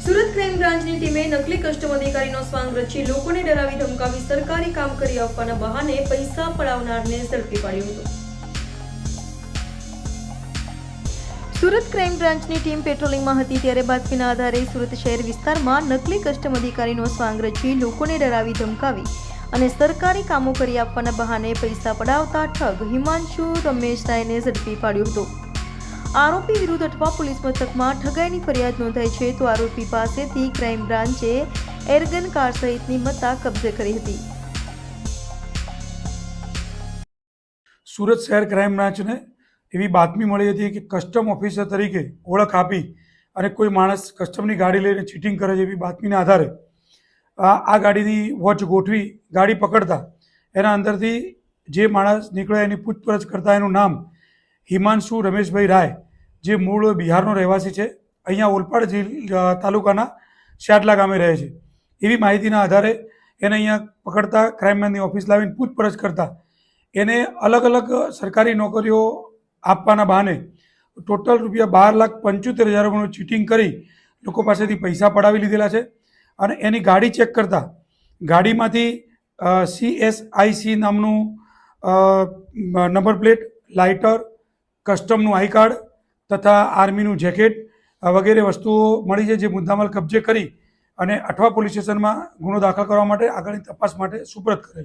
Surat crime બ્રાન્ચની ટીમે નકલી કસ્ટમ અધિકારીનો સ્વાંગ રચી લોકોને ડરાવી ધમકાવી સરકારી કામ કરી આપવાના બહાને પૈસા પડાવનારને ઝડપી પાડ્યો હતો। સુરત ક્રાઇમ બ્રાન્ચની ટીમ પેટ્રોલિંગમાં હતી ત્યારે બાતમીના આધારે સુરત શહેર વિસ્તારમાં નકલી કસ્ટમ અધિકારીનો સ્વાંગ રચી લોકોને ડરાવી ધમકાવી અને સરકારી કામો કરી આપવાના બહાને પૈસા પડાવતા ઠગ હિમાંશુ રમેશ રાયને ઝડપી પાડ્યો હતો। આરોપી વિરુદ્ધ અઠવા પોલીસ મથકમાં ઠગાઈની ફરિયાદ નોંધાઈ છે તો આરોપી પાસેથી ક્રાઇમ બ્રાન્ચે એરગન કાર સહિતની મત્તા કબજે કરી હતી। સુરત શહેર ક્રાઇમ બ્રાન્ચને એવી બાતમી મળી હતી કે કસ્ટમ ઓફિસર તરીકે ઓળખ આપી અને કોઈ માણસ કસ્ટમની ગાડી લઈને ચીટિંગ કરે છે એવી બાતમીના આધારે આ ગાડીની વોચ ગોઠવી ગાડી પકડતા એના અંદરથી જે માણસ નીકળ્યો એની પૂછપરછ કરતા એનું નામ હિમાંશુ રમેશભાઈ રાય જે મૂળ બિહારનો રહેવાસી છે, અહીંયા ઓલપાડ તાલુકાના શાટલા ગામે રહે છે એવી માહિતીના આધારે એને અહીંયા પકડતા ક્રાઇમબ્રાન્ચની ઓફિસ લાવીને પૂછપરછ કરતા એને અલગ અલગ સરકારી નોકરીઓ આપવાના બહાને ટોટલ ₹12,75,000 ચીટિંગ કરી લોકો પાસેથી પૈસા પડાવી લીધેલા છે। અને એની ગાડી ચેક કરતા ગાડીમાંથી CSIC નામનું નંબર પ્લેટ, લાઇટર, કસ્ટમનું આઈ કાર્ડ તથા આર્મીનું જેકેટ વગેરે વસ્તુઓ મળી છે, જે મુદ્દામાલ કબજે કરી અને અઠવા પોલીસ સ્ટેશનમાં ગુનો દાખલ કરવા માટે આગળની તપાસ માટે સુપરત કરેલ છે।